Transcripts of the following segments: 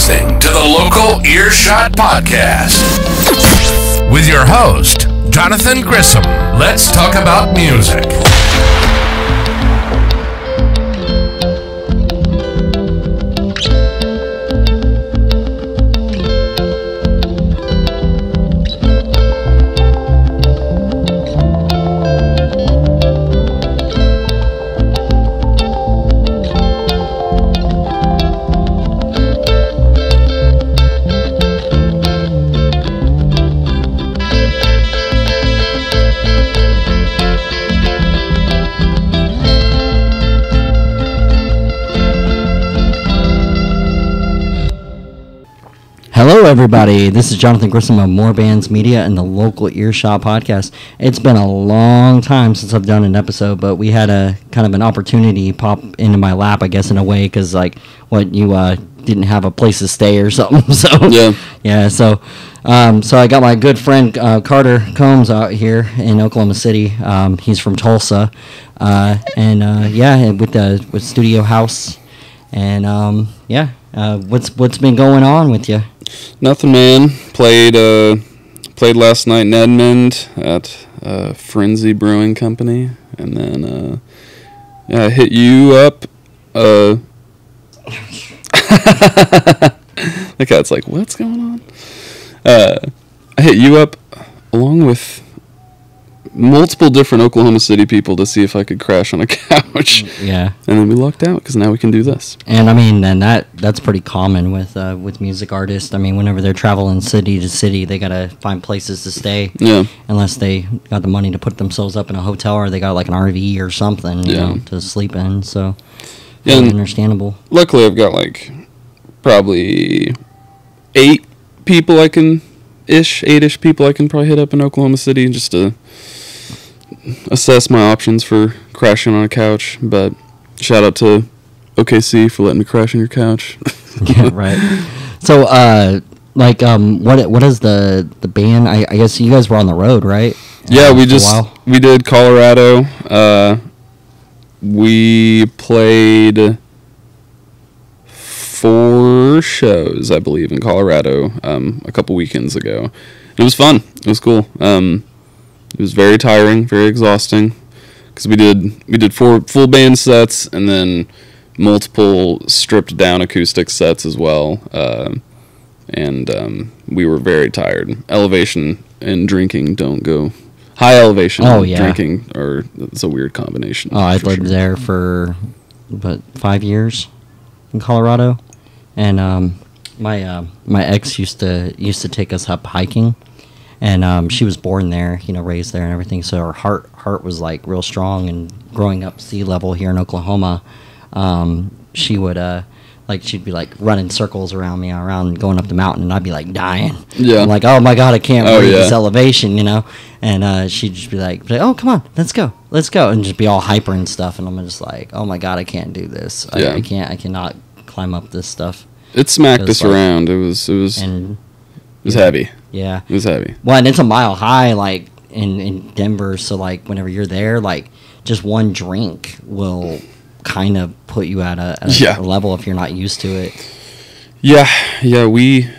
listening to the Local Earshot Podcast with your host, Johnathan Grissom. Let's talk about music. Hello, everybody. This is Johnathan Grissom of More Bands Media and the Local Earshot Podcast. It's been a long time since I've done an episode, but we had a kind of an opportunity pop into my lap, I guess, in a way, because you didn't have a place to stay or something. So So I got my good friend Carter Combs out here in Oklahoma City. He's from Tulsa, with Studio House, and what's been going on with you? Nothing, man. Played last night in Edmond at Frenzy Brewing Company, and then I hit you up. The cat's like, what's going on? I hit you up along with multiple different Oklahoma City people to see if I could crash on a couch. Yeah. And then we lucked out because now we can do this. And I mean, that's pretty common with music artists. I mean, whenever they're traveling city to city, they gotta find places to stay. Yeah. Unless they got the money to put themselves up in a hotel, or they got like an RV or something, you know, to sleep in. So yeah, understandable. Luckily, I've got like probably 8-ish people I can probably hit up in Oklahoma City just to assess my options for crashing on a couch. But shout out to OKC for letting me crash on your couch. Yeah, right. So, what is the band? I guess you guys were on the road, right? Yeah, we did Colorado. We played 4 shows, I believe, in Colorado a couple weekends ago. It was fun. It was cool. It was very tiring, very exhausting, because we did 4 full band sets and then multiple stripped down acoustic sets as well. And we were very tired. Elevation and drinking don't go. High elevation and drinking it's a weird combination. Oh, I lived there for 5 years in Colorado, and my ex used to take us up hiking, and she was born there, raised there and everything, so her heart was like real strong. And growing up sea level here in Oklahoma, she would she'd be like running circles around me around going up the mountain, and I'd be like dying. Yeah. I'm like, oh my god, I can't breathe this elevation, and she'd just be like, oh come on, let's go, and just be all hyper and stuff, and I'm just like, oh my god, I can't do this. I cannot climb up this stuff. It smacked us around. It was heavy. Yeah. It was heavy. Well, and it's a mile high, like in Denver, so like whenever you're there, like just one drink will kind of put you at a level if you're not used to it. Yeah. We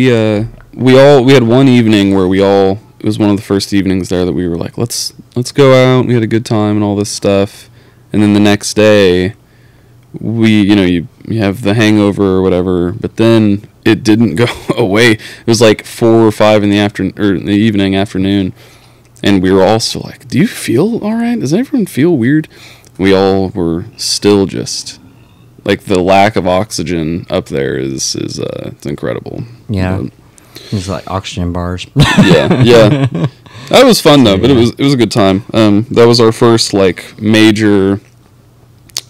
had one evening where it was one of the first evenings there that we were like, let's go out. We had a good time and all this stuff. And then the next day, you have the hangover or whatever, but then it didn't go away. It was like 4 or 5 in the afternoon, and we were all still like, do you feel all right? Does everyone feel weird? We all were still just like, the lack of oxygen up there is it's incredible. Yeah. It's like oxygen bars. Yeah. That was fun though, but it was a good time. That was our first like major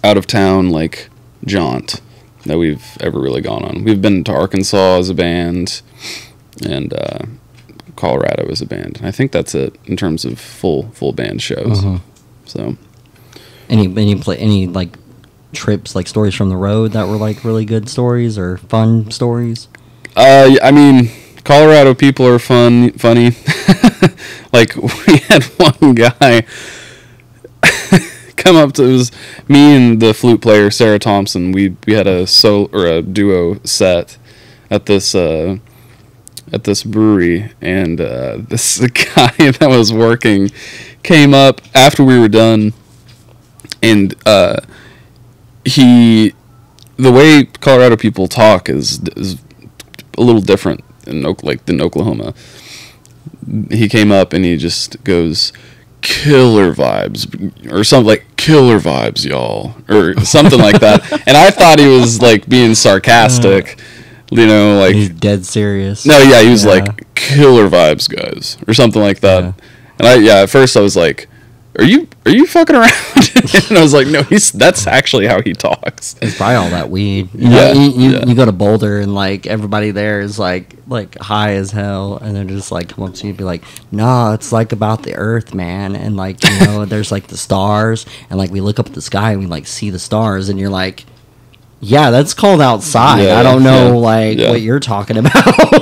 out of town like jaunt that we've ever really gone on. We've been to Arkansas as a band and Colorado as a band. I think that's it in terms of full band shows. So any like trips, like stories from the road that were like really good stories or fun stories? I mean, Colorado people are funny. Like, we had one guy come up to, it was me and the flute player Sarah Thompson. We had a duo set, at this brewery, and this guy that was working came up after we were done, and the way Colorado people talk is a little different than Oklahoma. He came up and he just goes, "Killer vibes," or something like, "Killer vibes, y'all," or something like that. And I thought he was like being sarcastic, like he's dead serious. No, yeah, he was like, "Killer vibes, guys," or something like that. Yeah. And at first I was like, Are you fucking around? And I was like, no, that's actually how he talks. It's probably all that weed. You go to Boulder and like everybody there is like high as hell, and they're just like come up to you and be like, "No, it's like about the Earth, man." And like there's like the stars, and like we look up at the sky and we like see the stars, and you're like, "Yeah, that's cold outside. I don't know what you're talking about."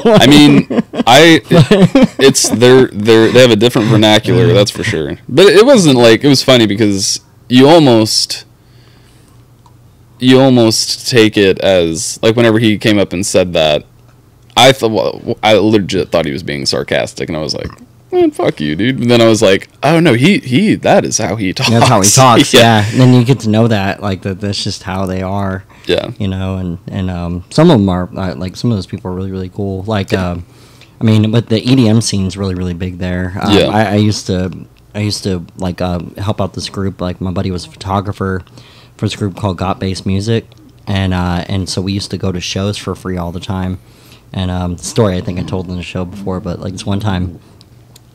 I mean, they have a different vernacular, that's for sure. But it wasn't like, it was funny because you almost take it as like whenever he came up and said that, I legit thought he was being sarcastic, and I was like, "Man, fuck you, dude." And then I was like, "Oh no, he that is how he talks." That's how he talks. Yeah. And then you get to know that that's just how they are. Yeah. And some of them are like some of those people are really really cool. Like but the EDM scene's really really big there. I used to like help out this group. Like my buddy was a photographer for this group called Got Bass Music, and so we used to go to shows for free all the time. And the story I think I told in the show before, but like this one time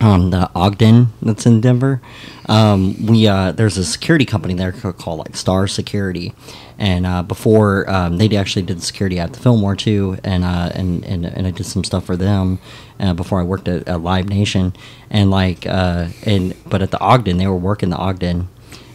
on the Ogden that's in Denver, there's a security company there called like Star Security, and before they actually did security at the Fillmore too, and I did some stuff for them before I worked at Live Nation, and but at the Ogden they were working the Ogden,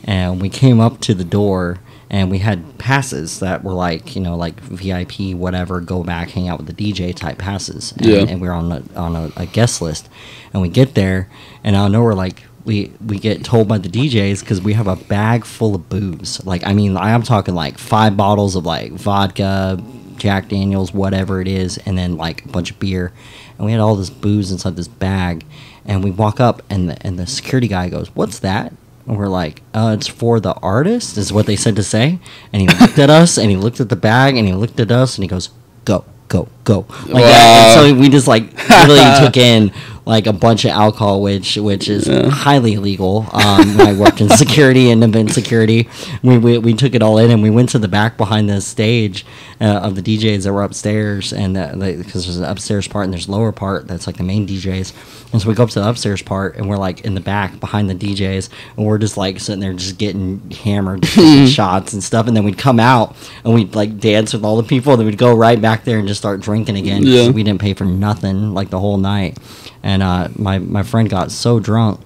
and we came up to the door. And we had passes that were like VIP, whatever, go back, hang out with the DJ type passes. And we were on a guest list. And we get there, and out of nowhere, like, we get told by the DJs, because we have a bag full of booze. Like, I'm talking like 5 bottles of like vodka, Jack Daniels, whatever it is, and then like a bunch of beer. And we had all this booze inside this bag. And we walk up, and the security guy goes, "What's that?" And we're like, "It's for the artist," is what they said to say. And he looked at us, and he looked at the bag, and he looked at us, and he goes, "Go, go, go." Like that. And so we just like really took in like a bunch of alcohol, which is highly illegal. When I worked in security and event security, we took it all in, and we went to the back behind the stage of the DJs that were upstairs, and because there's an upstairs part and there's a lower part that's like the main DJs. And so we go up to the upstairs part, and we're like in the back behind the DJs, and we're just like sitting there just getting hammered, taking shots and stuff. And then we'd come out and we'd like dance with all the people, and then we'd go right back there and just start drinking again. Yeah. We didn't pay for nothing like the whole night. And my friend got so drunk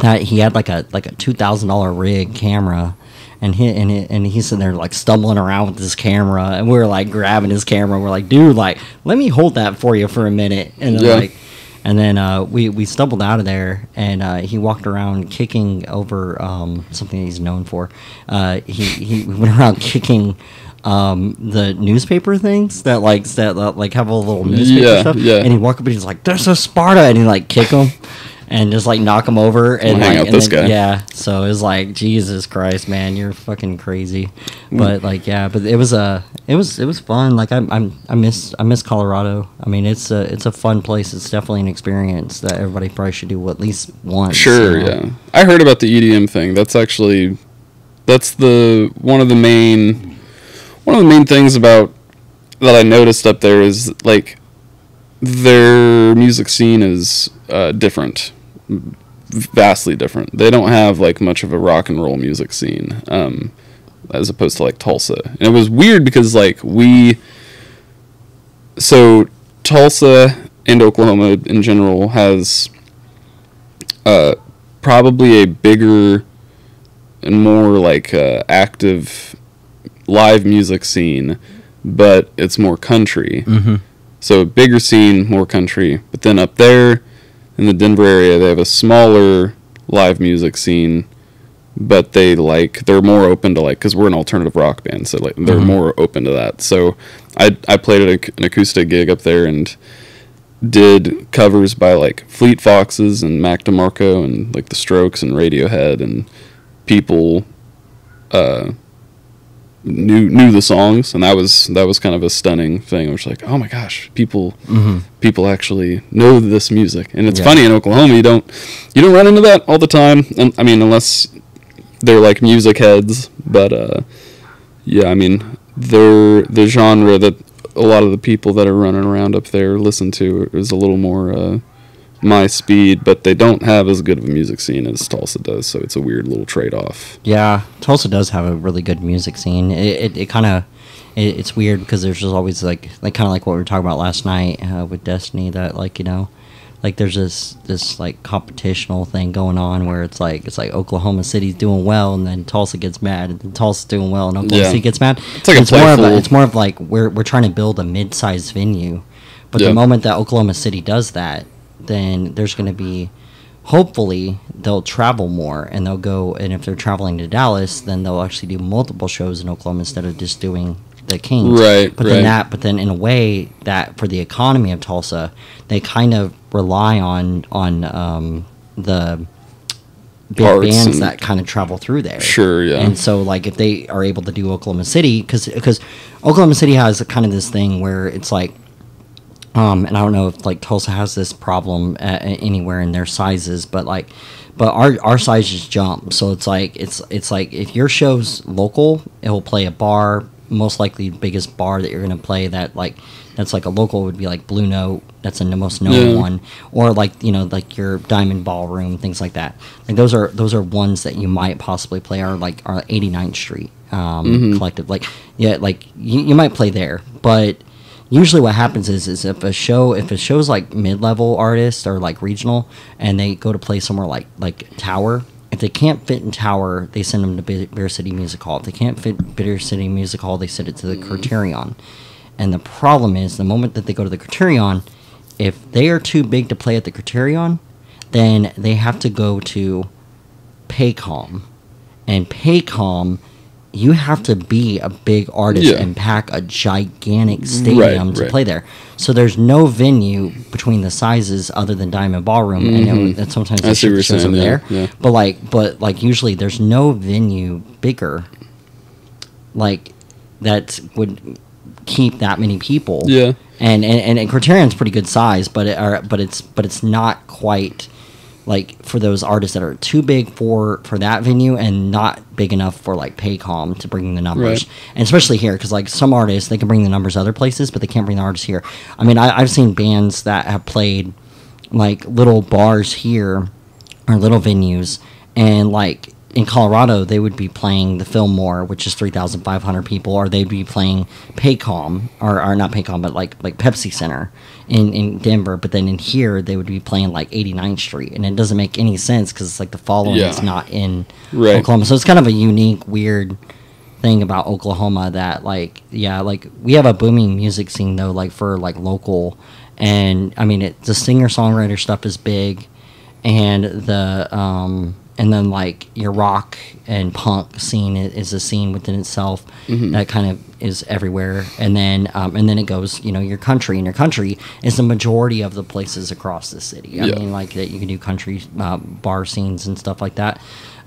that he had like a $2,000 rig camera, and he's sitting there like stumbling around with his camera, and we were like grabbing his camera. We're like, "Dude, like let me hold that for you for a minute." And then we stumbled out of there, and he walked around kicking over something he's known for. He went around kicking the newspaper things that have a little newspaper stuff. Yeah. And he walked up and he's like, "There's a Sparta," and he like kick him and just like knock him over and hang out this guy. Yeah. So it was like, Jesus Christ, man, you're fucking crazy. But like, yeah, but it was fun. Like I miss Colorado. I mean, it's a fun place. It's definitely an experience that everybody probably should do at least once. Sure. Yeah. I heard about the EDM thing. That's one of the main things about that I noticed up there is like their music scene is different, vastly different. They don't have like much of a rock and roll music scene as opposed to like Tulsa. And it was weird because like Tulsa and Oklahoma in general has probably a bigger and more like active live music scene, but it's more country. Mm-hmm. So bigger scene, more country. But then up there in the Denver area, they have a smaller live music scene, but they're more open to like, because we're an alternative rock band, so like they're more open to that. So I played at an acoustic gig up there and did covers by like Fleet Foxes and Mac DeMarco and like the Strokes and Radiohead, and people knew the songs, and that was kind of a stunning thing. I was like, oh my gosh, people actually know this music. And it's funny, in Oklahoma you don't run into that all the time, and I mean, unless they're like music heads, but yeah, I mean, the genre that a lot of the people that are running around up there listen to is a little more my speed, but they don't have as good of a music scene as Tulsa does, so it's a weird little trade-off. Yeah, Tulsa does have a really good music scene. It kind of, it's weird because there's just always like kind of like what we were talking about last night with Destiny, that like, you know, like there's this like competitional thing going on where it's like Oklahoma City's doing well, and then Tulsa gets mad, and then Tulsa's doing well, and Oklahoma City gets mad. It's like it's more of like we're trying to build a mid-sized venue, but the moment that Oklahoma City does that, then there's going to be, hopefully they'll travel more, and they'll go, and if they're traveling to Dallas, then they'll actually do multiple shows in Oklahoma instead of just doing the Kings. But then in a way that for the economy of Tulsa, they kind of rely on the big Arts bands that kind of travel through there. Sure, yeah. And so like if they are able to do Oklahoma City, because Oklahoma City has kind of this thing where it's like, and I don't know if like Tulsa has this problem anywhere in their sizes, but our sizes jump. So it's like if your show's local, it will play a bar. Most likely, the biggest bar that you're gonna play that's like a local would be like Blue Note. That's the most known one, or like, you know, like your Diamond Ballroom, things like that. Like those are ones that you might possibly play. Or like our 89th Street Collective. Like like you might play there, but usually what happens is if a show's like mid-level artists or like regional, and they go to play somewhere like Tower, if they can't fit in Tower, they send them to Beer City Music Hall. If they can't fit Beer City Music Hall, they send it to the Criterion. And the problem is, the moment that they go to the Criterion, if they are too big to play at the Criterion, then they have to go to Paycom. And Paycom, you have to be a big artist and pack a gigantic stadium to play there. So there's no venue between the sizes other than Diamond Ballroom, and that sometimes they shows over there. Yeah. But like usually there's no venue bigger like that would keep that many people. Yeah. And Criterion's pretty good size, but it's not quite like for those artists that are too big for that venue and not big enough for like Paycom to bring the numbers. Right. And especially here, because like some artists, they can bring the numbers other places, but they can't bring the artists here. I mean, I've seen bands that have played like little bars here or little venues, and like in Colorado, they would be playing the Fillmore, which is 3,500 people, or they'd be playing Paycom, or not Paycom, but like Pepsi Center in Denver. But then in here, they would be playing like 89th Street, and it doesn't make any sense because it's like the following is not in Oklahoma. So it's kind of a unique, weird thing about Oklahoma that like we have a booming music scene though, like for like local, and I mean the singer-songwriter stuff is big, and and then like your rock and punk scene is a scene within itself that kind of is everywhere. And then it goes, you know, your country, and your country is the majority of the places across the city. I mean, like that you can do country bar scenes and stuff like that,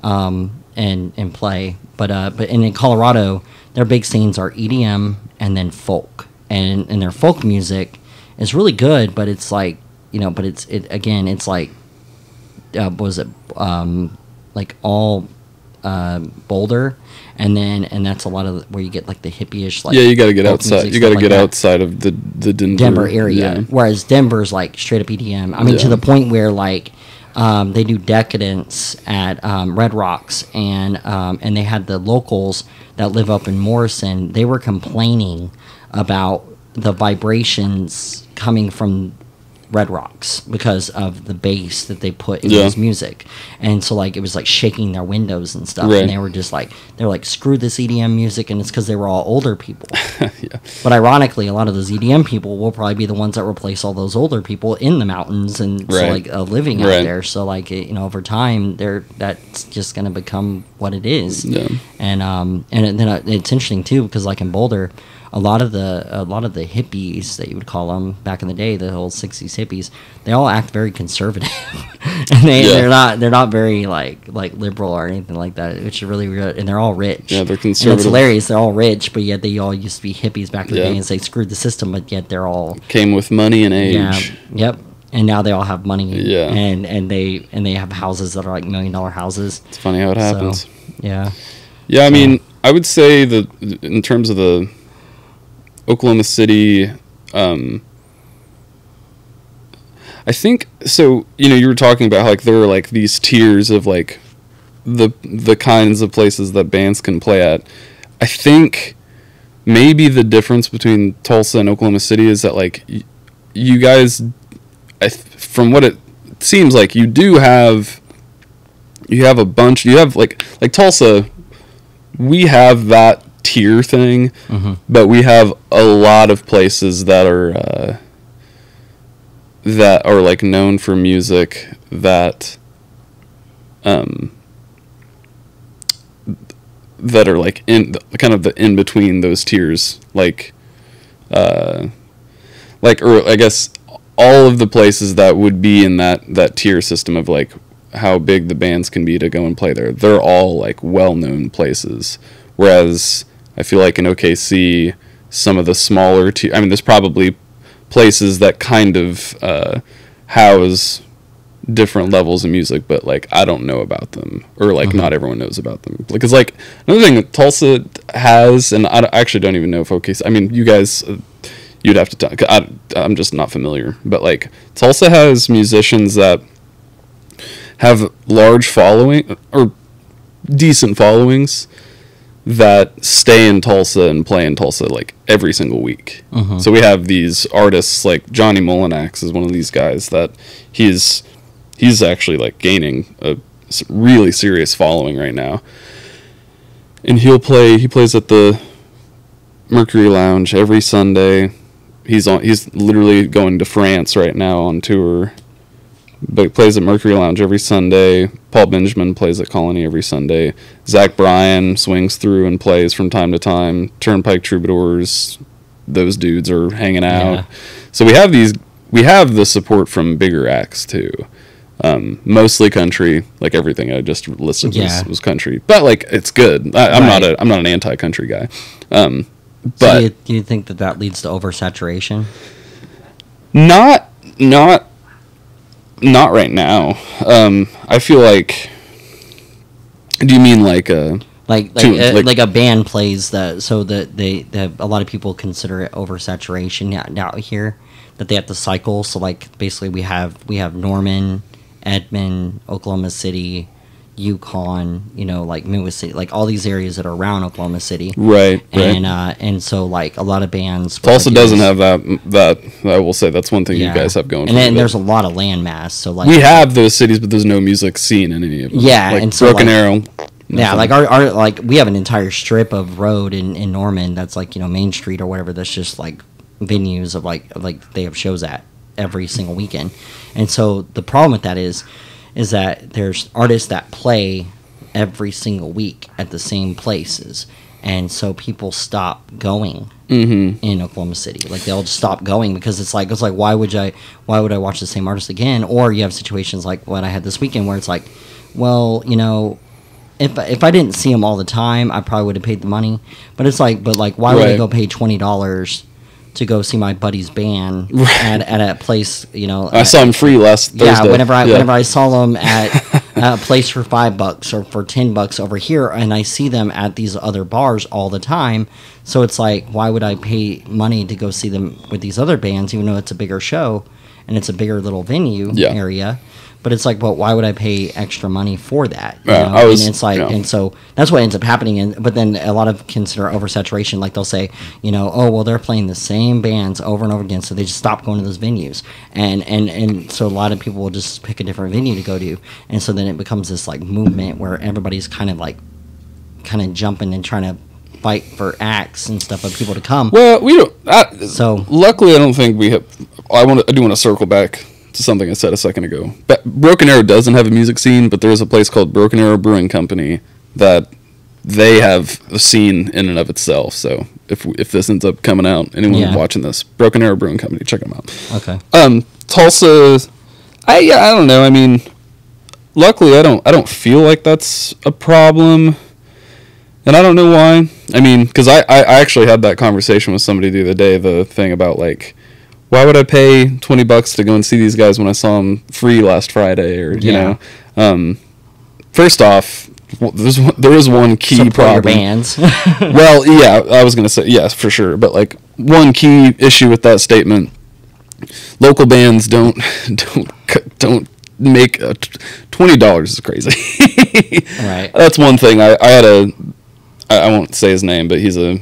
and play. But in Colorado, their big scenes are EDM and then folk, and their folk music is really good. But it's like, you know, it's like. Like all Boulder, and that's a lot of where you get like the hippie-ish like you got to get outside. You got to get outside of the Denver area. Yeah. Whereas Denver's like straight up EDM. I mean, to the point where like they do Decadence at Red Rocks, and they had the locals that live up in Morrison. They were complaining about the vibrations coming from Red Rocks because of the bass that they put in Yeah. his music. And so like it was like shaking their windows and stuff. Right. And they were just like, they're like, screw this EDM music. And it's because they were all older people. Yeah. But ironically, a lot of those EDM people will probably be the ones that replace all those older people in the mountains and so Right. like living out Right. there. So like you know, over time, that's just going to become what it is. Yeah. And then it's interesting too because like in Boulder, a lot of the hippies that you would call them back in the day, the old '60s hippies, they all act very conservative, and they're not very like liberal or anything like that, which is really weird. And they're all rich. Yeah, they're And conservative. it's hilarious. They're all rich, but yet they all used to be hippies back in the Yeah. day, and they screwed the system. But yet they're all Came with money and age. yeah, yep. And now they all have money. Yeah. and they have houses that are like $1 million houses. It's funny how it happens. So, yeah. Yeah, I mean, I would say that in terms of the Oklahoma City, I think so. You know, you were talking about how, like there are like these tiers of like the kinds of places that bands can play at. I think maybe the difference between Tulsa and Oklahoma City is that like you guys, from what it seems like, you have a bunch. You have like Tulsa. We have that tier thing, but we have a lot of places that are like known for music that that are like in kind of the in between those tiers, or I guess all of the places that would be in that tier system of like how big the bands can be to go and play there. They're all like well-known places. Whereas I feel like in OKC, some of the smaller I mean, there's probably places that kind of house different levels of music, but like I don't know about them, or like not everyone knows about them. Because like another thing that Tulsa has, and I actually don't even know if OKC. I mean, you guys. You'd have to talk. I'm just not familiar. But like Tulsa has musicians that have large following or decent followings that stay in Tulsa and play in Tulsa like every single week. So we have these artists like Johnny Molinax is one of these guys that he's actually like gaining a really serious following right now. And he plays at the Mercury Lounge every Sunday. He's literally going to France right now on tour. But he plays at Mercury Lounge every Sunday. Paul Benjamin plays at Colony every Sunday. Zach Bryan swings through and plays from time to time. Turnpike Troubadours, those dudes are hanging out. Yeah. So we have the support from bigger acts too. Mostly country, like everything I just listed was country. But like it's good. I'm not an anti-country guy. But so do you think that leads to oversaturation? Not right now. I feel like. Do you mean like a like a band plays that so that a lot of people consider it oversaturation out here, that they have to cycle. So like basically we have Norman, Edmond, Oklahoma City, Yukon, you know, like Midwest City, like all these areas that are around Oklahoma City, right? And so like a lot of bands. Tulsa doesn't have that. I will say that's one thing you guys have going. And then there's a lot of landmass. So like we have those cities, but there's no music scene in any of them. Yeah, like and so Broken Arrow. Yeah, like our like we have an entire strip of road in Norman that's like, you know, Main Street or whatever. That's just like venues of like they have shows at every single weekend. And so the problem with that is that there's artists that play every single week at the same places, and so people stop going in Oklahoma City. Like they'll just stop going because it's like why would I watch the same artist again? Or you have situations like what I had this weekend where it's like, well, you know, if I didn't see him all the time, I probably would have paid the money. But it's like, why would I go pay $20 to go see my buddy's band at a place, you know? I saw him free last Thursday. Yeah, whenever I saw them at a place for $5 or for $10 over here, and I see them at these other bars all the time. So it's like, why would I pay money to go see them with these other bands, even though it's a bigger show? and it's a bigger little venue Yeah. area. But it's like, well, why would I pay extra money for that? You Yeah, know? I was- and it's like, yeah. and so that's what ends up happening. And but then a lot of consider oversaturation. Like they'll say, you know, oh well, they're playing the same bands over and over again, so they just stop going to those venues. And so a lot of people will just pick a different venue to go to, and so then it becomes this like movement where everybody's kind of jumping and trying to fight for acts and stuff of people to come. Well, we don't. So Luckily, I don't think we have. I do want to circle back to something I said a second ago. Broken Arrow doesn't have a music scene, but there is a place called Broken Arrow Brewing Company that they have a scene in and of itself. So if this ends up coming out, anyone watching this, Broken Arrow Brewing Company, check them out. okay, Tulsa, I don't know. I mean, luckily, I don't feel like that's a problem, and I don't know why. I mean, because I actually had that conversation with somebody the other day. The thing about like, why would I pay $20 to go and see these guys when I saw them free last Friday? Or you know, first off, there is one key support problem. your bands. Well, yeah, I was gonna say yes for sure, but like one key issue with that statement: local bands don't make $20 is crazy. Right. That's one thing. I had I won't say his name, but he's a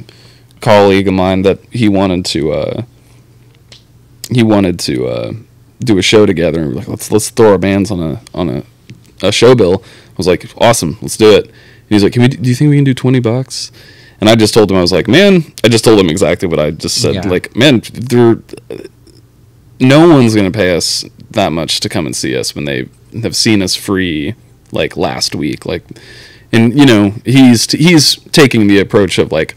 colleague of mine that he wanted to do a show together, and we're like, let's throw our bands on a show bill. I was like, awesome, let's do it. And he's like, do you think we can do $20? And I just told him, I was like, man, I just told him exactly what I just said. Yeah. Like, man, no one's gonna pay us that much to come and see us when they have seen us free like last week. Like, and you know, he's taking the approach of like,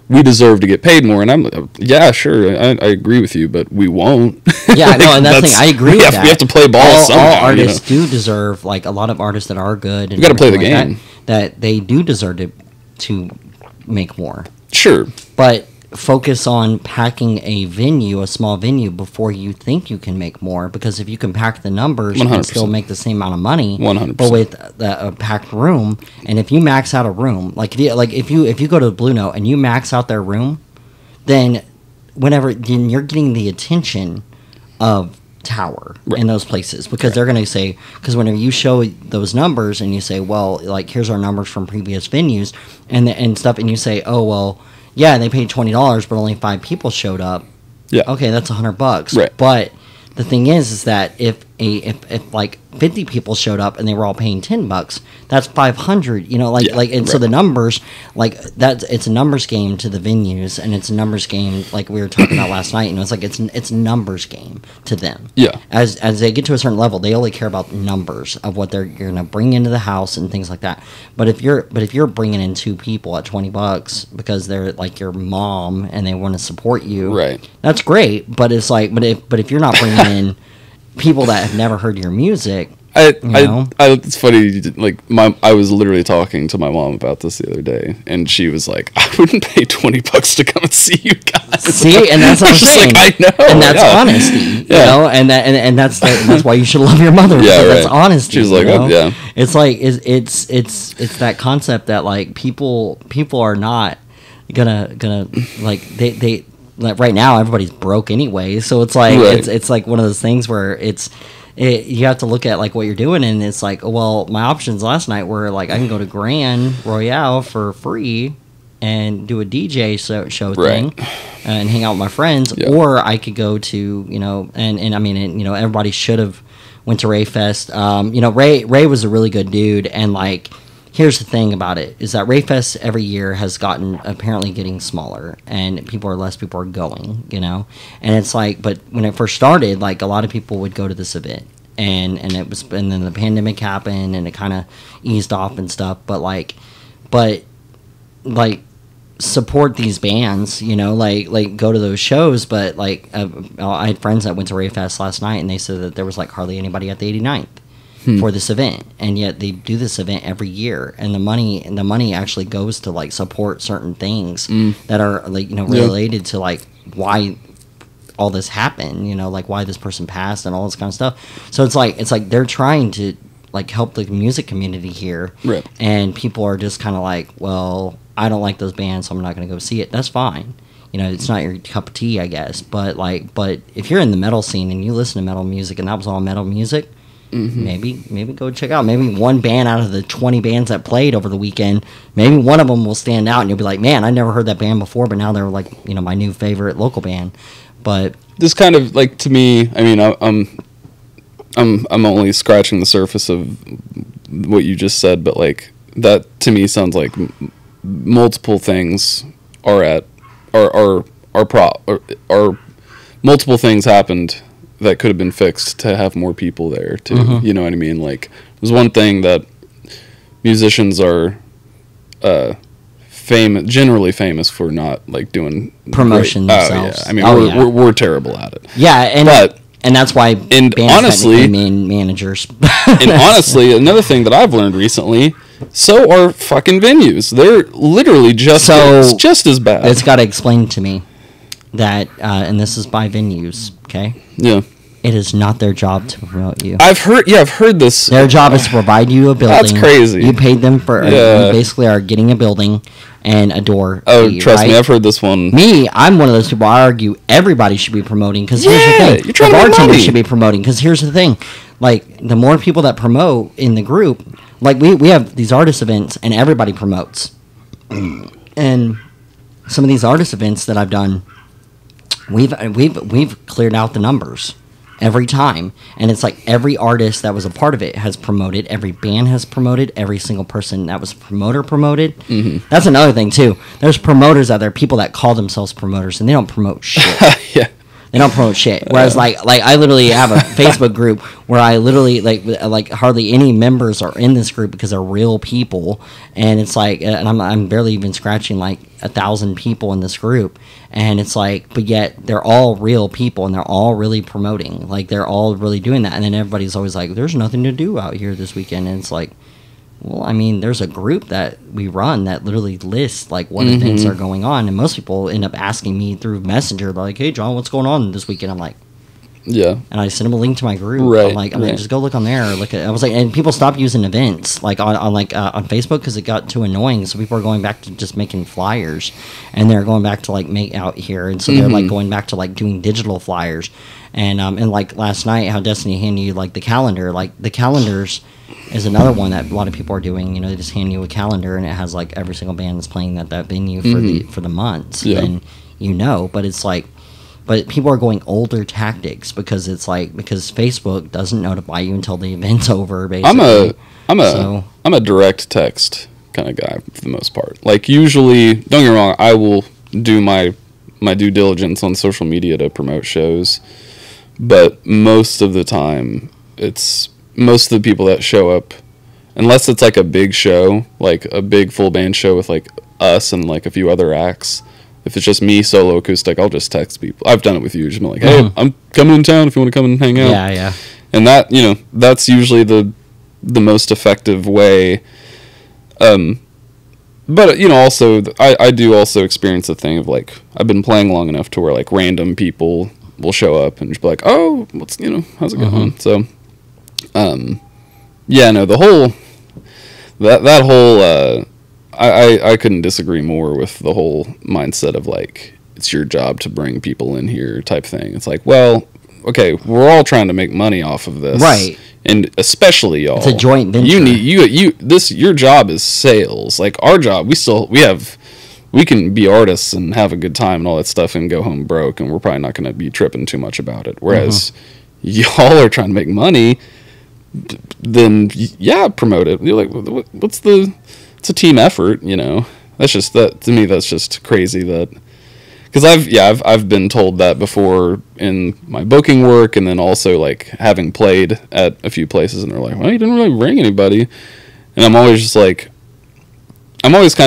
we deserve to get paid more, and I'm like, yeah, sure, I agree with you, but we won't. Yeah, Like, no, and that's the thing. I agree with that. We have to play ball somehow. All artists do deserve, like a lot of artists that are good. And You gotta play the everything game. that they do deserve to make more. Sure. But focus on packing a venue, a small venue, before you think you can make more. Because if you can pack the numbers, you can 100%. still make the same amount of money. 100%. But with a packed room, and if you max out a room, like if you go to the Blue Note and you max out their room, then then you're getting the attention of Tower in those places, because they're going to say, because whenever you show those numbers and you say, well, like here's our numbers from previous venues and stuff, and you say, oh well, yeah, they paid $20, but only 5 people showed up. Yeah. Okay, that's $100. Right. But the thing is that if like 50 people showed up and they were all paying $10, that's 500. You know, so the numbers, like it's a numbers game to the venues, and it's a numbers game like we were talking about last night. You know, it's like it's a numbers game to them. Yeah. As they get to a certain level, they only care about numbers of what you're gonna bring into the house and things like that. But if you're bringing in 2 people at $20 because they're like your mom and they want to support you, Right. that's great. But it's like, but if you're not bringing in people that have never heard your music, it's funny. Like I was literally talking to my mom about this the other day, and she was like, "I wouldn't pay $20 to come and see you guys." See, and that's what I'm saying. Like, I know, and that's honesty, you know, and that's why you should love your mother. Yeah, Because right. That's honesty. She was like, you know? oh, yeah. It's like it's that concept that like people are not gonna like they like right now everybody's broke anyway, so it's like it's like one of those things where you have to look at like what you're doing, and it's like, well, my options last night were like I can go to Grand Royale for free and do a DJ show thing and hang out with my friends, or I could go to, you know, and I mean, you know, everybody should have went to Ray Fest. You know, Ray was a really good dude, and like here's the thing about it is that Ray Fest every year has apparently getting smaller, and less people are going, you know, and it's like, but when it first started, like a lot of people would go to this event, and then the pandemic happened and it kind of eased off and stuff, but support these bands, you know, like go to those shows. But like I had friends that went to Ray Fest last night, and they said that there was like hardly anybody at the 89th for this event, and yet they do this event every year, and the money actually goes to like support certain things that are like, you know, related to like why all this happened, you know, like why this person passed and all this kind of stuff. So it's like they're trying to like help the music community here, and people are just kind of like, well, I don't like those bands, so I'm not going to go see it. That's fine. it's not your cup of tea, I guess. But if you're in the metal scene and you listen to metal music and that was all metal music, maybe go check out. Maybe one band out of the 20 bands that played over the weekend, maybe one of them will stand out and you'll be like, man, I never heard that band before, but now they're like, my new favorite local band. But this kind of like, to me, I mean, I'm only scratching the surface of what you just said, but like that to me sounds like multiple things are multiple things happened that could have been fixed to have more people there too. You know what I mean? Like, there's one thing that musicians are generally famous for not like doing promotion great. themselves. Oh yeah, I mean we're terrible at it. Yeah, and that's why and honestly, managers. And honestly, another thing that I've learned recently, so are fucking venues. They're literally just as bad. It's got to explain to me that, and this is by venues, okay? Yeah. It is not their job to promote you. I've heard this. Their job is to provide you a building. That's crazy. You paid them for, you basically are getting a building and a door. Oh, fee, trust right? me, I've heard this one. Me, I'm one of those people. I argue everybody should be promoting because here's the thing: you're trying the to make bartender money. should be promoting because here's the thing: like the more people that promote in the group, like we have these artist events and everybody promotes, and some of these artist events that I've done, we've cleared out the numbers every time, and it's like every artist that was a part of it has promoted, every band has promoted, every single person that was a promoter promoted. That's another thing too. There's promoters out there, people that call themselves promoters, and they don't promote shit. Yeah. They don't promote shit. Whereas like I literally have a Facebook group where I literally like hardly any members are in this group because they're real people, and it's like, and I'm barely even scratching like 1,000 people in this group, and it's like, but yet they're all real people and they're all really promoting, like they're all really doing that, and then everybody's always like, there's nothing to do out here this weekend, and it's like, well, I mean, there's a group that we run that literally lists like what events are going on, and most people end up asking me through Messenger, like, "Hey, John, what's going on this weekend?" I'm like, yeah, and I send them a link to my group. Right, I'm like, just go look on there. I was like, and people stopped using events like on Facebook because it got too annoying. So people are going back to just making flyers, and they're going back to like make out here, and so they're like going back to like doing digital flyers, and like last night, how Destiny handed you like the calendar, like the calendars is another one that a lot of people are doing. They just hand you a calendar and it has like every single band that's playing at that venue for the months. Yeah. And but it's like, but people are going older tactics because it's like, because Facebook doesn't notify you until the event's over. Basically, I'm a direct text kind of guy for the most part. Like, usually, don't get me wrong, I will do my due diligence on social media to promote shows, but most of the time it's most of the people that show up, unless it's like a big show, like a big full band show with like us and like a few other acts. If it's just me solo acoustic, I'll just text people. I've done it with you. Just be like, hey, I'm coming in town if you want to come and hang out. Yeah. And that, that's usually the most effective way. But also I do also experience the thing of like, I've been playing long enough to where like random people will show up and just be like, oh, how's it going? So the whole that whole I couldn't disagree more with the whole mindset of like, it's your job to bring people in here type thing. It's like, well, okay, we're all trying to make money off of this, right? And especially y'all, it's a joint venture. Your job is sales. Like, our job, we can be artists and have a good time and all that stuff and go home broke, and we're probably not going to be tripping too much about it. Whereas y'all are trying to make money, then promote it. You're like, it's a team effort, That's just, that to me, that's just crazy. That because I've been told that before in my booking work, and then also like having played at a few places, and they're like, well, you didn't really ring anybody, and I'm always kind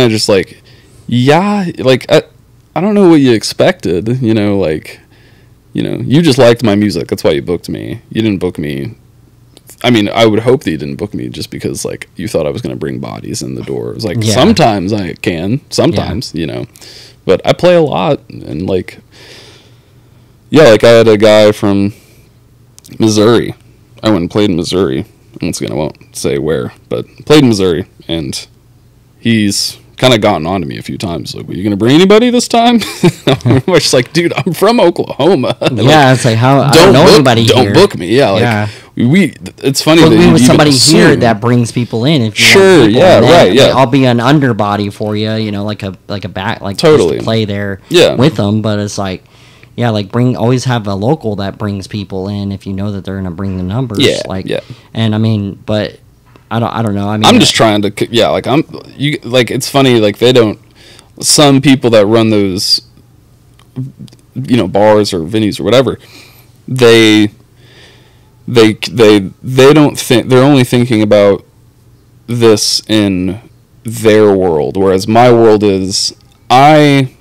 of just like, yeah, like I don't know what you expected, you just liked my music, that's why you booked me. You didn't book me. I mean, I would hope that you didn't book me just because, like, you thought I was going to bring bodies in the door. It was like, sometimes I can, sometimes, but I play a lot, and, like, like, I had a guy from Missouri. I went and played in Missouri. Once again, I won't say where, but played in Missouri, and he's kind of gotten on to me a few times. Like, "Are you gonna bring anybody this time?" I'm just like, "Dude, I'm from Oklahoma." Yeah, it's like, how I don't know anybody here. Don't book me. Yeah, like it's funny book that me you with even somebody assume. here that brings people in. If you Sure, want people, yeah, and then, right, yeah. like, I'll be an underbody for you, you know, like a back, like Totally. just to play there Yeah. with them. But it's like, yeah, like always have a local that brings people in if you know that they're gonna bring the numbers. Yeah, like, yeah. And I mean, but I don't know. I mean, I'm just trying to, it's funny, like, they don't, some people that run those, you know, bars or venues or whatever, they don't think, they're only thinking about this in their world, whereas my world is, I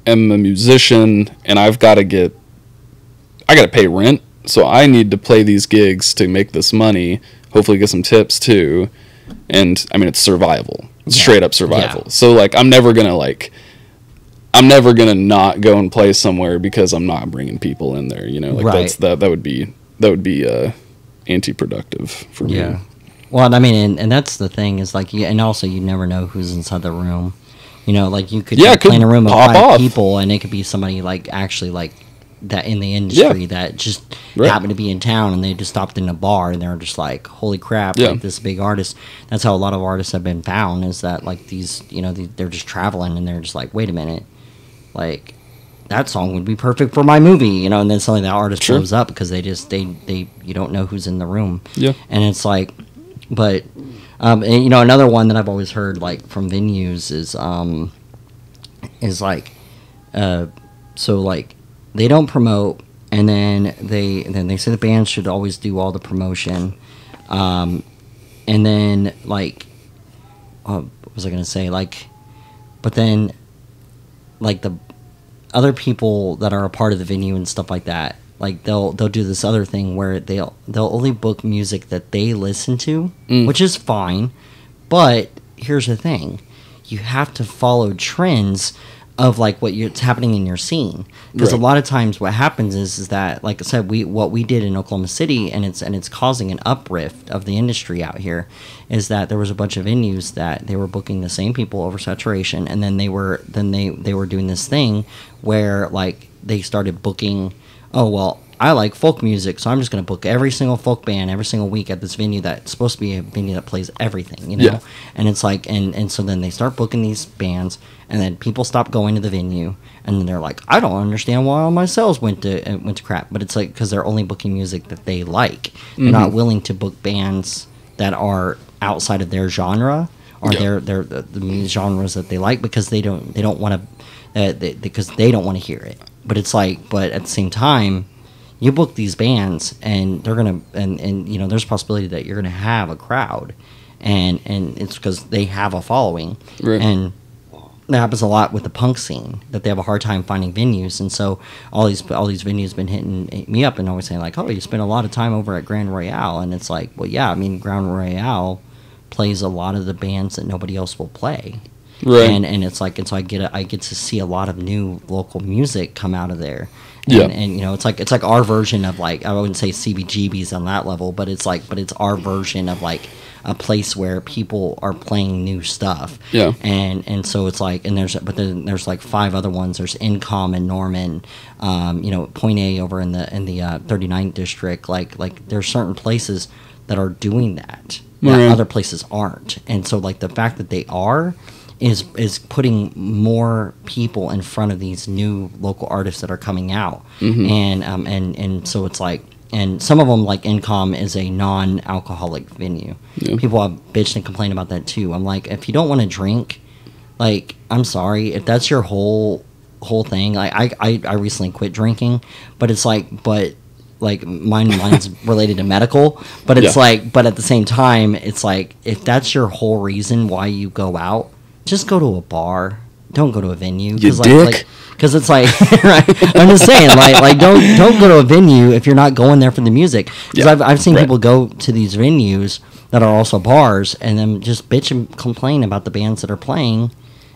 am a musician and I got to pay rent, so I need to play these gigs to make this money, hopefully get some tips too, and I mean, it's survival. It's straight up survival. Yeah. So like, I'm never gonna not go and play somewhere because I'm not bringing people in there, you know, like right. that would be anti-productive for me. Yeah. Well, I mean, and that's the thing is like, and also you never know who's inside the room. You know, like you could play in a room of 5 people, and it could be somebody like actually like that in the industry that just happened to be in town, and they just stopped in a bar, and they're just like, holy crap, like this big artist. That's how a lot of artists have been found, is that like these, you know, they're just traveling, and they're just like, wait a minute, like that song would be perfect for my movie, you know, and then suddenly that artist blows up because they you don't know who's in the room. Yeah. And it's like, but and, you know, another one that I've always heard like from venues is like so like they don't promote, and then they say the band should always do all the promotion, and then like what was I gonna say, like, but then like the other people that are a part of the venue and stuff like that, like they'll do this other thing where they'll only book music that they listen to, which is fine, but here's the thing, you have to follow trends of like what's happening in your scene, because a lot of times what happens is that, like I said, what we did in Oklahoma City, and it's causing an uplift of the industry out here, is that there was a bunch of venues that they were booking the same people over saturation, and then they were doing this thing where like they started booking, oh well, I like folk music, so I'm just going to book every single folk band every single week at this venue that's supposed to be a venue that plays everything, you know? Yeah. And it's like, and so then they start booking these bands, and then people stop going to the venue, and then they're like, I don't understand why all my sales went to crap. But it's like, because they're only booking music that they like. They're not willing to book bands that are outside of their genre, or the genres that they like, because they don't want to, because they don't want to hear it. But it's like, but at the same time, you book these bands, and they're gonna, and you know, there's a possibility that you're gonna have a crowd, and it's because they have a following, right. And that happens a lot with the punk scene, that they have a hard time finding venues, and so all these venues been hitting me up and always saying like, oh, you spend a lot of time over at Grand Royale, and it's like, well, yeah, I mean, Grand Royale plays a lot of the bands that nobody else will play. Right. And it's like, and so I get to see a lot of new local music come out of there. And you know, it's like our version of, like, I wouldn't say CBGB's on that level, but it's our version of like a place where people are playing new stuff. Yeah. And so it's like, and there's like 5 other ones. There's Incom and Norman, you know, Point A over in the 39th district. Like there's certain places that are doing that other places aren't. And so like the fact that they are is putting more people in front of these new local artists that are coming out. And so it's like, and some of them, like Incom, is a non-alcoholic venue. Yeah. People have bitched and complained about that too. I'm like, if you don't want to drink, like, I'm sorry, if that's your whole thing. Like, I recently quit drinking, but it's like, but like mine's related to medical, but it's like, but at the same time, it's like, if that's your whole reason why you go out, just go to a bar. Don't go to a venue. You dick. Because it's like, right? I'm just saying, like don't go to a venue if you're not going there for the music. Because I've seen people go to these venues that are also bars, and then just bitch and complain about the bands that are playing,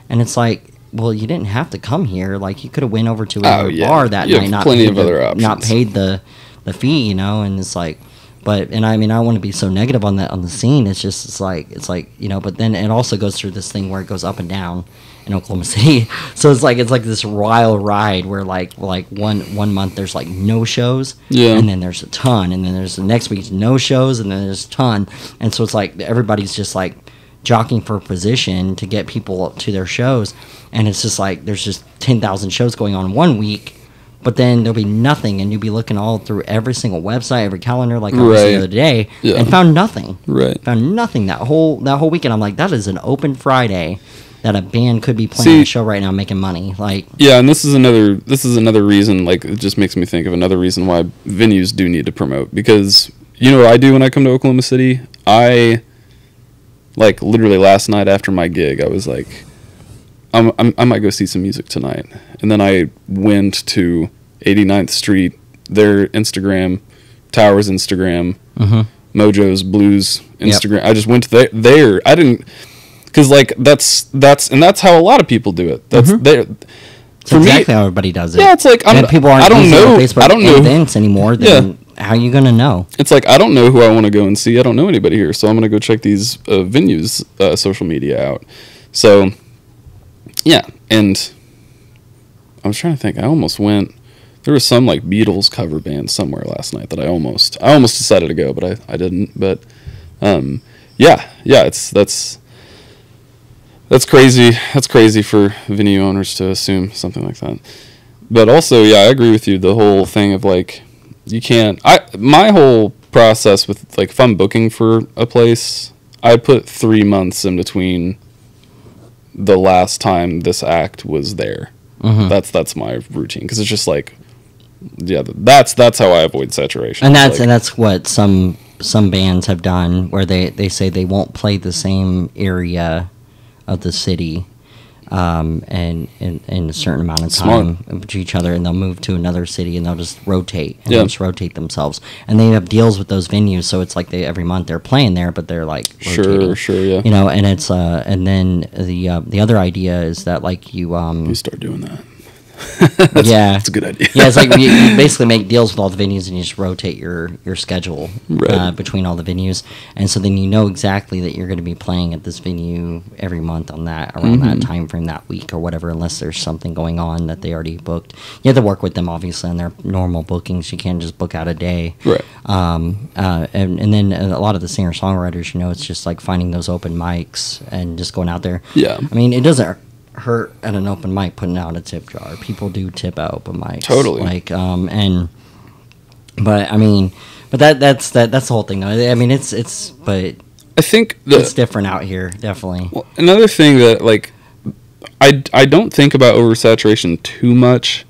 and it's like, well, you didn't have to come here. Like, you could have went over to a bar that night, not paid the fee, you know. And it's like, But and I mean, I don't want to be so negative on the scene. It's like but then it also goes through this thing where it goes up and down in Oklahoma City. So it's like this wild ride where like one month there's like no shows, and then there's a ton, and then there's the next week no shows, and then there's a ton, and so it's like everybody's just like jockeying for position to get people to their shows, and it's just like there's just 10,000 shows going on one week. But then there'll be nothing, and you'll be looking all through every single website, every calendar, like I was the other day, and found nothing. Right. Found nothing that whole weekend. I'm like, that is an open Friday that a band could be playing a show right now, making money. Like, yeah, and this is another reason. Like, it just makes me think of another reason why venues do need to promote. Because you know what I do when I come to Oklahoma City? I like literally last night after my gig, I was like, I might go see some music tonight. And then I went to 89th Street, their Instagram, Tower's Instagram, Mojo's Blues Instagram. Yep. I just went to there. I didn't, because like that's how a lot of people do it. That's there. For exactly how everybody does it. Yeah, it's like people aren't using Facebook I don't know events anymore. Then how are you gonna know? It's like I don't know who I want to go and see. I don't know anybody here, so I'm gonna go check these venues' social media out. So. Yeah, and I was trying to think. I almost went. There was some like Beatles cover band somewhere last night that I almost decided to go, but I didn't. But that's crazy. That's crazy for venue owners to assume something like that. But also, yeah, I agree with you. The whole thing of like you can't. My whole process with like if I'm booking for a place, I put 3 months in between the last time this act was there. That's my routine, because it's just like, yeah, that's how I avoid saturation. And that's what some bands have done, where they say they won't play the same area of the city and in a certain amount of time to each other, and they'll move to another city and they'll just rotate themselves, and they have deals with those venues, so it's like every month they're playing there, but they're like rotating. Sure, yeah. You know, and it's and then the other idea is that like you start doing that. That's a good idea. Yeah, it's like you basically make deals with all the venues, and you just rotate your schedule between all the venues, and so then you know exactly that you're going to be playing at this venue every month on that around that time frame that week or whatever, unless there's something going on that they already booked. You have to work with them obviously on their normal bookings. You can't just book out a day. Right. And then a lot of the singer songwriters, you know, it's just like finding those open mics and just going out there. Yeah. I mean, it doesn't hurt at an open mic putting out a tip jar. People do tip at open mics. Totally. Like but that's the whole thing though. I mean but I think it's different out here, definitely. Well, another thing that like I don't think about oversaturation too much,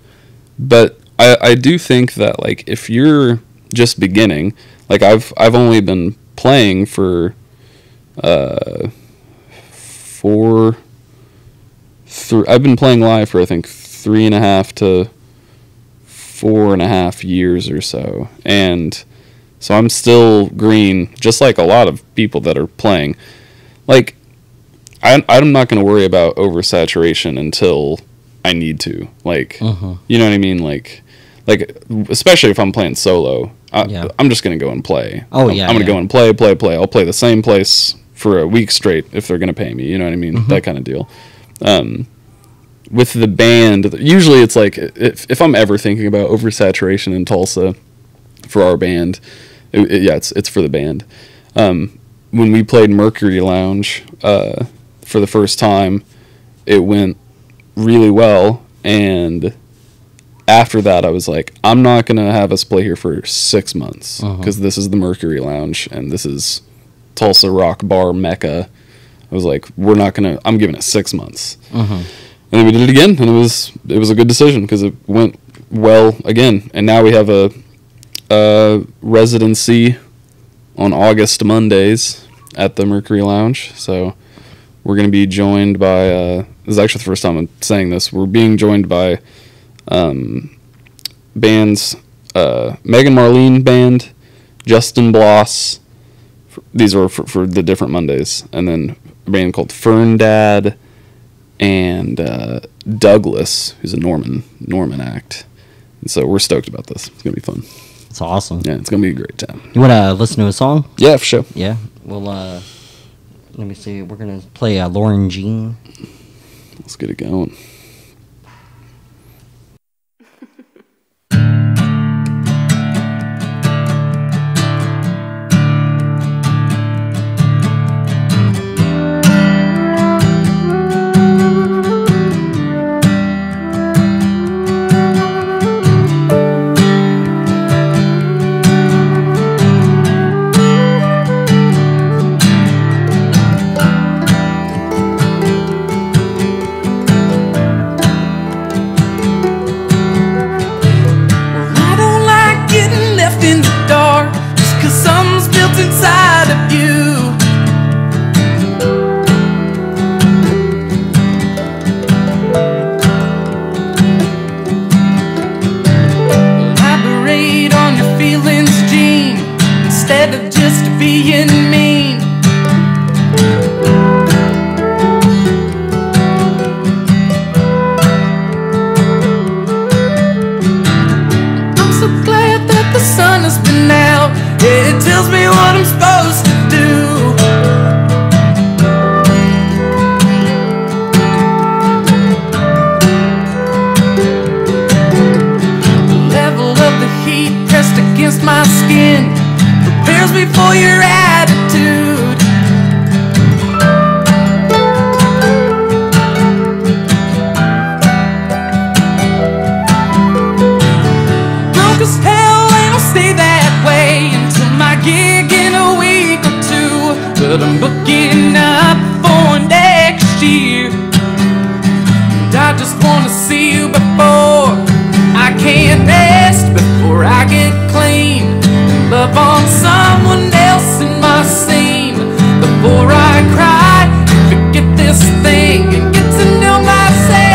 but I do think that like if you're just beginning, like I've only been playing for I've been playing live for I think 3.5 to 4.5 years or so, and so I'm still green, just like a lot of people that are playing. Like I'm not going to worry about oversaturation until I need to. Like you know what I mean? Like especially if I'm playing solo, I'm just going to go and play. I'm going to go and play. I'll play the same place for a week straight if they're going to pay me. You know what I mean? That kind of deal. With the band, usually it's like if I'm ever thinking about oversaturation in Tulsa for our band, it's for the band. When we played Mercury Lounge for the first time, it went really well, and after that I was like, I'm not gonna have us play here for 6 months because this is the Mercury Lounge and this is Tulsa rock bar mecca. I was like, I'm giving it 6 months. And then we did it again, and it was a good decision because it went well again. And now we have a residency on August Mondays at the Mercury Lounge. So we're going to be joined by, this is actually the first time I'm saying this, we're being joined by bands, Megan Marlene Band, Justin Bloss. These are for the different Mondays. And then a band called Fern Dad, and Douglas, who's a Norman act. And so we're stoked about this. It's going to be fun. It's awesome. Yeah, it's gonna be a great time. You want to listen to a song? Yeah, for sure. Yeah. Well, let me see. We're gonna play Lauren Jean. Let's get it going. inside of you. Elaborate on your feelings, Gene, instead of just being mean. I'm so glad that the sun has been out. Yeah, it tells me what I'm supposed to do. The level of the heat pressed against my skin prepares me for your attitude. Broke as hell and I'll stay that way until my gig in a week or two. But I'm booking up for next year, and I just wanna see you before I can't rest, before I get clean, love on someone else in my scene, before I cry, forget this thing and get to know myself.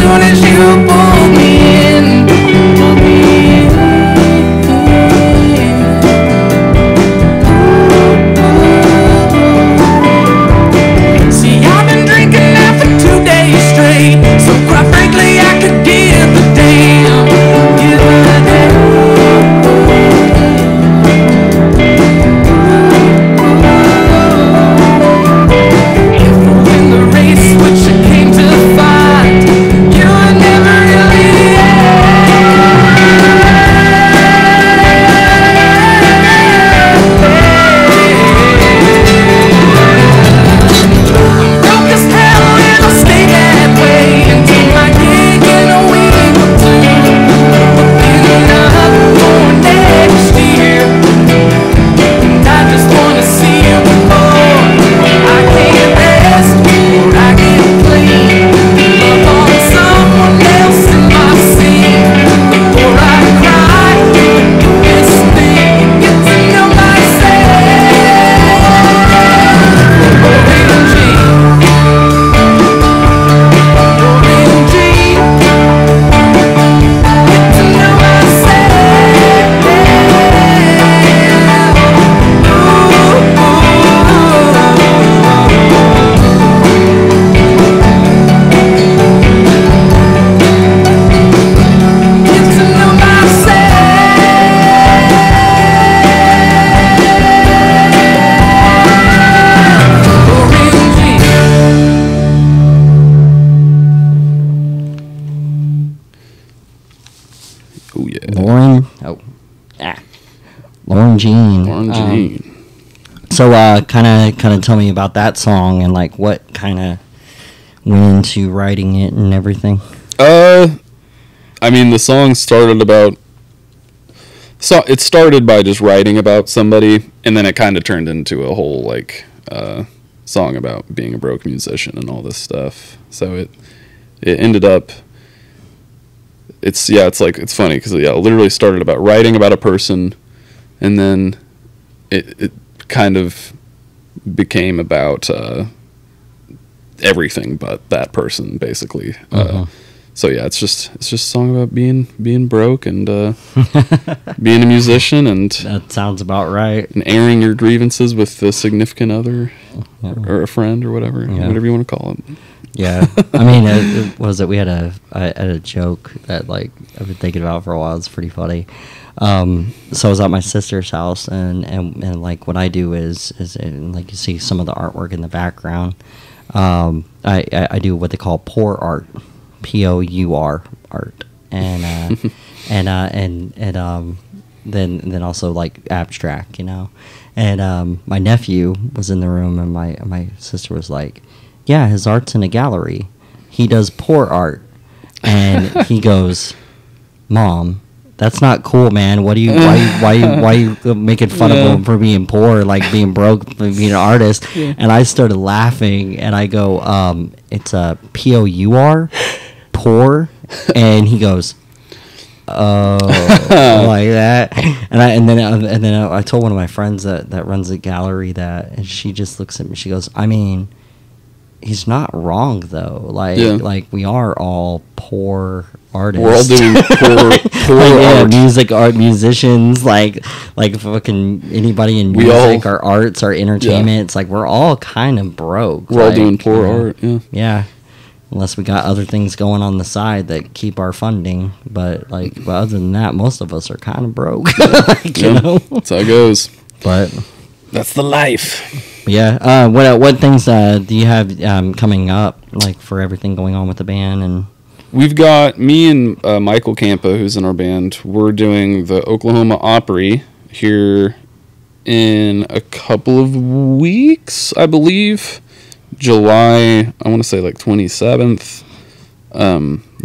soon as you pull me in, pull me in. See, I've been drinking now for 2 days straight, so quite frankly I could give a damn, give a damn. If I win the race, which I came to find, you were never really broke as hell and I'll stay that way until my gig in a week or two. Looking up for next year, and I just wanna see you before I can't rest or I get clean. Love on someone else in my scene before I cry. This thing, get to know myself. Oh yeah. Lauren Jean. Lauren Jean. So, kind of tell me about that song and like what kind of went into writing it and everything. I mean, the song started about. So it started by just writing about somebody, and then it kind of turned into a whole like song about being a broke musician and all this stuff. So it ended up. It's funny because it literally started about writing about a person, and then it kind of became about everything but that person basically. So yeah, it's just a song about being broke and being a musician and That sounds about right. and airing your grievances with a significant other or a friend or whatever you want to call it. Yeah, I mean, we had a joke that like I've been thinking about for a while. It's pretty funny. So I was at my sister's house, and like what I do is like you see some of the artwork in the background. I do what they call pour art, POUR art, and then also like abstract, you know. And my nephew was in the room, and my sister was like, yeah, his art's in a gallery. He does poor art. And he goes, Mom, that's not cool, man. Why you making fun of him for being poor, like being broke, being an artist? Yeah. And I started laughing, and I go, it's a POUR, poor. And he goes, oh, like that. And then I told one of my friends that runs a gallery that, and she just looks at me. She goes, I mean, he's not wrong though. Like we are all poor artists. We're all doing poor art. Music, art, musicians, like fucking anybody in music, our arts, our entertainment. Yeah. It's like we're all kind of broke. We're all doing poor art. Yeah. Yeah. Unless we got other things going on the side that keep our funding, but other than that, most of us are kind of broke. You know, that's how it goes. But that's the life. Yeah. What things do you have coming up, like for everything going on with the band? And we've got me and Michael Campa, who's in our band. We're doing the Oklahoma Opry here in a couple of weeks, I believe. July, I want to say like 27th. Let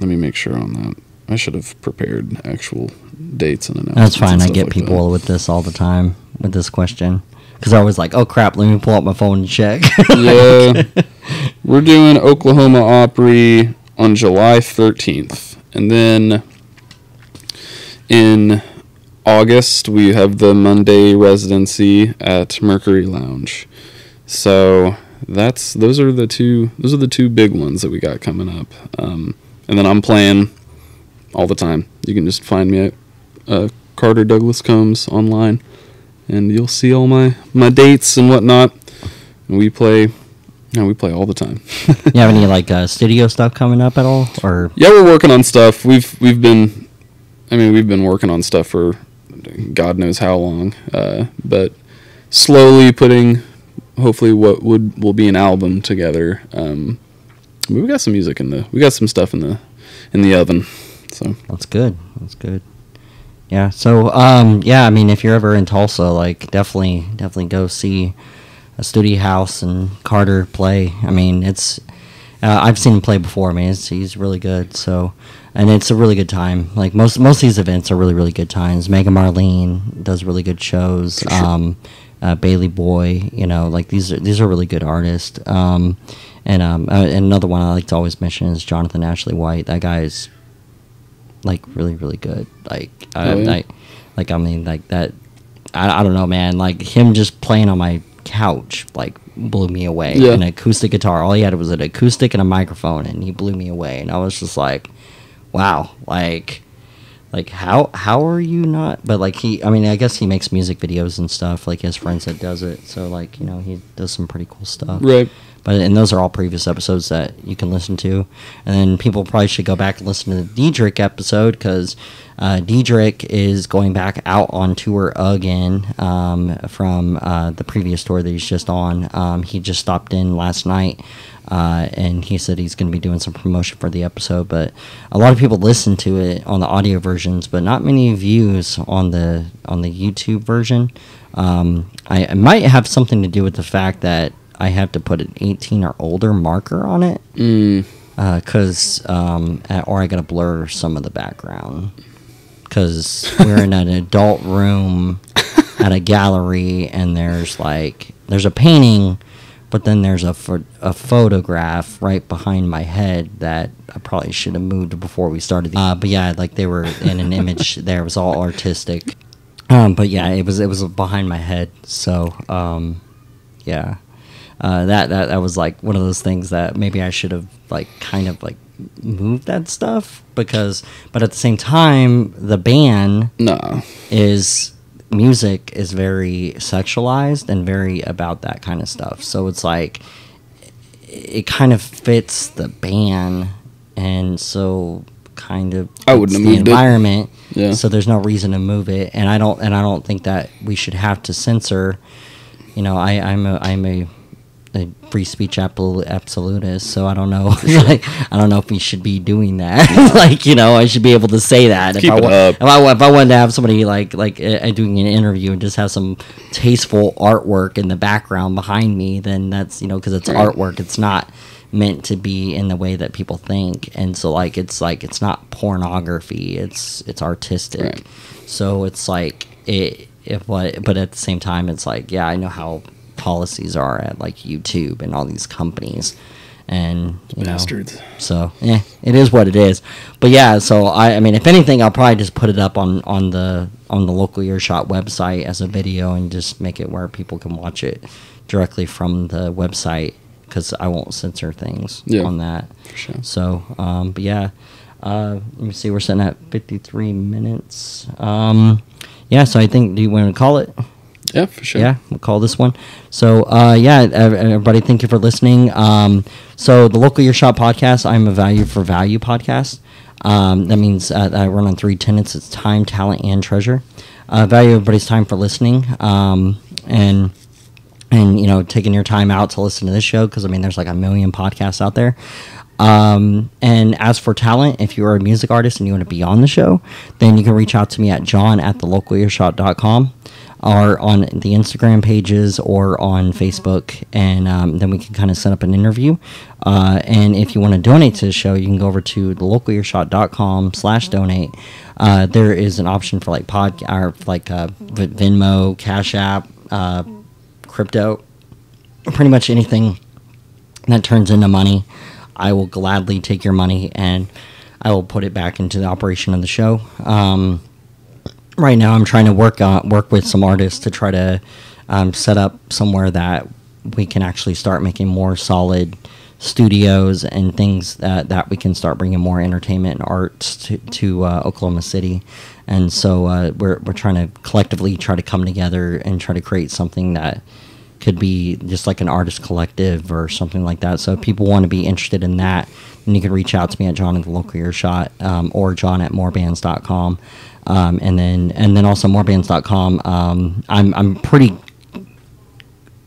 me make sure on that. I should have prepared actual dates and announcements. That's fine. I get people with this all the time with this question. Because I was like, oh crap, let me pull up my phone and check. Yeah. We're doing Oklahoma Opry on July 13th. And then in August, we have the Monday residency at Mercury Lounge. So those are the two big ones that we got coming up. And then I'm playing all the time. You can just find me at Carter Douglas Combs online, and you'll see all my dates and whatnot. And we play all the time. You have any like studio stuff coming up at all? Or yeah, we're working on stuff. We've been working on stuff for God knows how long, but slowly putting hopefully what will be an album together. We got some music we got some stuff in the oven. So that's good. Yeah. So yeah, I mean, if you're ever in Tulsa, like definitely go see a studio house and Carter play. I mean, it's I've seen him play before. I mean, he's really good. So, and it's a really good time. Like most of these events are really good times. Mega Marlene does really good shows. Sure. Bailey Boy, like these are really good artists. And another one I like to always mention is Johnathan Ashley White. That guy is like really good. Like I mean, like that. I don't know, man. Like him just playing on my couch like blew me away. Yeah. An acoustic guitar. All he had was an acoustic and a microphone, and he blew me away. And I was just like, wow, like how are you not? But like I guess he makes music videos and stuff. Like his friends that does it. So like he does some pretty cool stuff. Right. And those are all previous episodes that you can listen to. And then people probably should go back and listen to the Diedrich episode, because Diedrich is going back out on tour again from the previous tour that he's just on. He just stopped in last night, and he said he's going to be doing some promotion for the episode. But a lot of people listen to it on the audio versions, but not many views on the YouTube version. I might have something to do with the fact that I have to put an 18 or older marker on it, because or I gotta blur some of the background, because we're in an adult room at a gallery, and there's a painting, but then there's a photograph right behind my head that I probably should have moved before we started. But yeah, like they were in an image there. It was all artistic. But yeah, it was behind my head. So yeah. That was like one of those things that maybe I should have kind of moved that stuff, but at the same time the band music is very sexualized and very about that kind of stuff, so it's like it kind of fits the band, and so kind of I wouldn't have moved the environment. Yeah. So there's no reason to move it, and I don't think that we should have to censor. I'm a free speech absolutist, so I don't know. I don't know if we should be doing that. I should be able to say that. Keep it up. If I wanted to have somebody doing an interview and just have some tasteful artwork in the background behind me, then that's because it's artwork. It's not meant to be in the way that people think, and so it's not pornography. It's artistic. Right. So it's but at the same time, it's I know how policies are at YouTube and all these companies, and bastards. So it is what it is. But yeah, so I mean, if anything, I'll probably just put it up on the Local Earshot website as a video, and just make it where people can watch it directly from the website, because I won't censor things on that. For sure. So but yeah, let me see, we're sitting at 53 minutes. Yeah, so I think, do you want to call it? Yeah, for sure. Yeah, we'll call this one. So, yeah, everybody, thank you for listening. So, the Local Earshot podcast, I'm a Value for Value podcast. That means I run on 3 tenets. It's time, talent, and treasure. Value everybody's time for listening, and taking your time out to listen to this show, because, I mean, there's a million podcasts out there. And as for talent, if you're a music artist and you want to be on the show, then you can reach out to me at john@thelocalearshot.com, or on the Instagram pages, or on Facebook, and then we can kind of set up an interview. And if you want to donate to the show, you can go over to thelocalearshot.com/donate. There is an option for Venmo, Cash App, crypto, pretty much anything that turns into money. I will gladly take your money, and I will put it back into the operation of the show. Right now, I'm trying to work with some artists to try to set up somewhere that we can actually start making more solid studios and things that we can start bringing more entertainment and arts to Oklahoma City. And so we're trying to collectively try to come together and try to create something that could be just like an artist collective or something like that. So if people want to be interested in that, then you can reach out to me at John at the Local Earshot, or John at morebands.com. And then also morebands.com. I'm pretty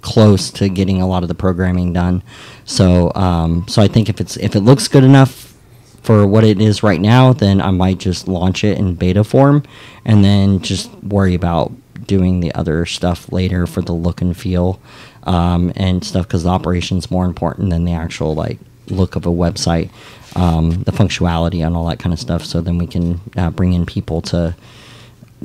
close to getting a lot of the programming done. So I think if it looks good enough for what it is right now, then I might just launch it in beta form and then just worry about doing the other stuff later for the look and feel and stuff, because the operation's more important than the actual like look of a website, the functionality and all that kind of stuff. So then we can bring in people to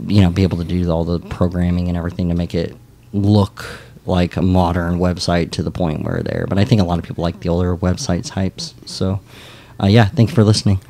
be able to do all the programming and everything to make it look like a modern website to the point where but I think a lot of people like the older website types. So yeah, thank you for listening.